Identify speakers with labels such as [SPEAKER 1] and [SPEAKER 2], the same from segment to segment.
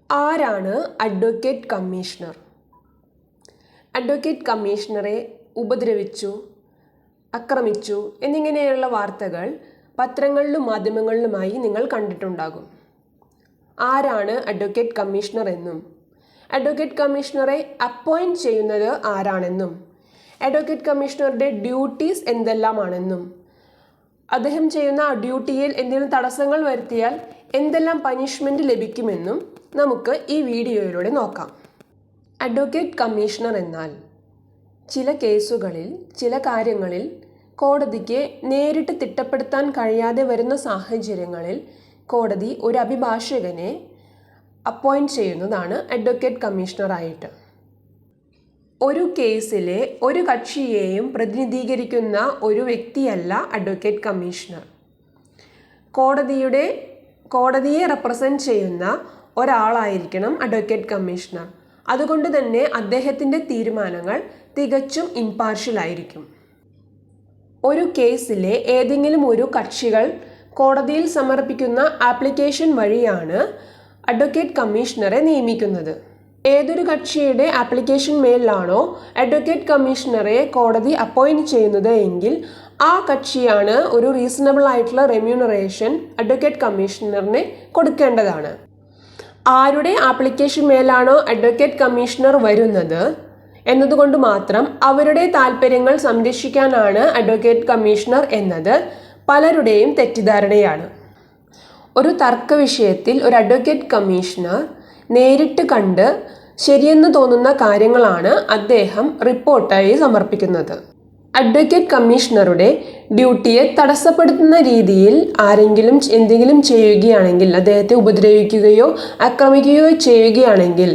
[SPEAKER 1] ആരാണ് advocate commissioner? Advocate കമ്മീഷണറെ ഉപദ്രവിച്ചു, ആക്രമിച്ചു എന്നിങ്ങനെയുള്ള വാർത്തകൾ പത്രങ്ങളിലും മാധ്യമങ്ങളിലുമായി നിങ്ങൾ കണ്ടിട്ടുണ്ടാകും. ആരാണ് അഡ്വക്കേറ്റ് കമ്മീഷണർ എന്നും അഡ്വക്കേറ്റ് കമ്മീഷണറെ അപ്പോയിൻറ്റ് ചെയ്യുന്നത് ആരാണെന്നും അഡ്വക്കേറ്റ് കമ്മീഷണറുടെ ഡ്യൂട്ടീസ് എന്തെല്ലാമാണെന്നും അദ്ദേഹം ചെയ്യുന്ന ഡ്യൂട്ടിയിൽ എന്തെങ്കിലും തടസ്സങ്ങൾ വരുത്തിയാൽ എന്തെല്ലാം പനിഷ്മെൻറ്റ് ലഭിക്കുമെന്നും നമുക്ക് ഈ വീഡിയോയിലൂടെ നോക്കാം. അഡ്വക്കേറ്റ് കമ്മീഷണർ എന്നാൽ ചില കേസുകളിൽ, ചില കാര്യങ്ങളിൽ കോടതിക്ക് നേരിട്ട് തിട്ടപ്പെടുത്താൻ കഴിയാതെ വരുന്ന സാഹചര്യങ്ങളിൽ കോടതി ഒരു അഭിഭാഷകനെ അപ്പോയിൻറ്റ് ചെയ്യുന്നതാണ് അഡ്വക്കേറ്റ് കമ്മീഷണറായിട്ട്. ഒരു കേസിലെ ഒരു കക്ഷിയെയും പ്രതിനിധീകരിക്കുന്ന ഒരു വ്യക്തിയല്ല അഡ്വക്കേറ്റ് കമ്മീഷണർ. കോടതിയെ റെപ്രസെൻറ്റ് ചെയ്യുന്ന ഒരാളായിരിക്കണം അഡ്വക്കേറ്റ് കമ്മീഷണർ. അതുകൊണ്ട് തന്നെ അദ്ദേഹത്തിൻ്റെ തീരുമാനങ്ങൾ തികച്ചും ഇംപാർഷ്യൽ ആയിരിക്കും. ഒരു കേസിലെ ഏതെങ്കിലും ഒരു കക്ഷികൾ കോടതിയിൽ സമർപ്പിക്കുന്ന ആപ്ലിക്കേഷൻ വഴിയാണ് അഡ്വക്കേറ്റ് കമ്മീഷണറെ നിയമിക്കുന്നത്. ഏതൊരു കക്ഷിയുടെ ആപ്ലിക്കേഷൻ മേലിലാണോ അഡ്വക്കേറ്റ് കമ്മീഷണറെ കോടതി അപ്പോയിൻറ്റ് ചെയ്യുന്നത് എങ്കിൽ ആ കക്ഷിയാണ് ഒരു റീസണബിൾ ആയിട്ടുള്ള റെമ്യൂണറേഷൻ അഡ്വക്കേറ്റ് കമ്മീഷണറിന് കൊടുക്കേണ്ടതാണ്. ആരുടെ ആപ്ലിക്കേഷൻ മേലാണോ അഡ്വക്കേറ്റ് കമ്മീഷണർ വരുന്നത് എന്നതുകൊണ്ട് മാത്രം അവരുടെ താല്പര്യങ്ങൾ സംരക്ഷിക്കാനാണ് അഡ്വക്കേറ്റ് കമ്മീഷണർ എന്നത് പലരുടെയും തെറ്റിദ്ധാരണയാണ്. ഒരു തർക്ക വിഷയത്തിൽ ഒരു അഡ്വക്കേറ്റ് കമ്മീഷണർ നേരിട്ട് കണ്ട് ശരിയെന്ന് തോന്നുന്ന കാര്യങ്ങളാണ് അദ്ദേഹം റിപ്പോർട്ടായി സമർപ്പിക്കുന്നത്. അഡ്വക്കേറ്റ് കമ്മീഷണറുടെ ഡ്യൂട്ടിയെ തടസ്സപ്പെടുത്തുന്ന രീതിയിൽ ആരെങ്കിലും എന്തെങ്കിലും ചെയ്യുകയാണെങ്കിൽ, അദ്ദേഹത്തെ ഉപദ്രവിക്കുകയോ ആക്രമിക്കുകയോ ചെയ്യുകയാണെങ്കിൽ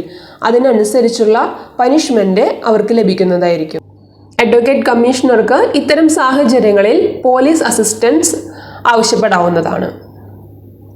[SPEAKER 1] അതിനനുസരിച്ചുള്ള പനിഷ്മെൻറ്റ് അവർക്ക് ലഭിക്കുന്നതായിരിക്കും. അഡ്വക്കേറ്റ് കമ്മീഷണർക്ക് ഇത്തരം സാഹചര്യങ്ങളിൽ പോലീസ് അസിസ്റ്റൻസ് ആവശ്യപ്പെടാവുന്നതാണ്.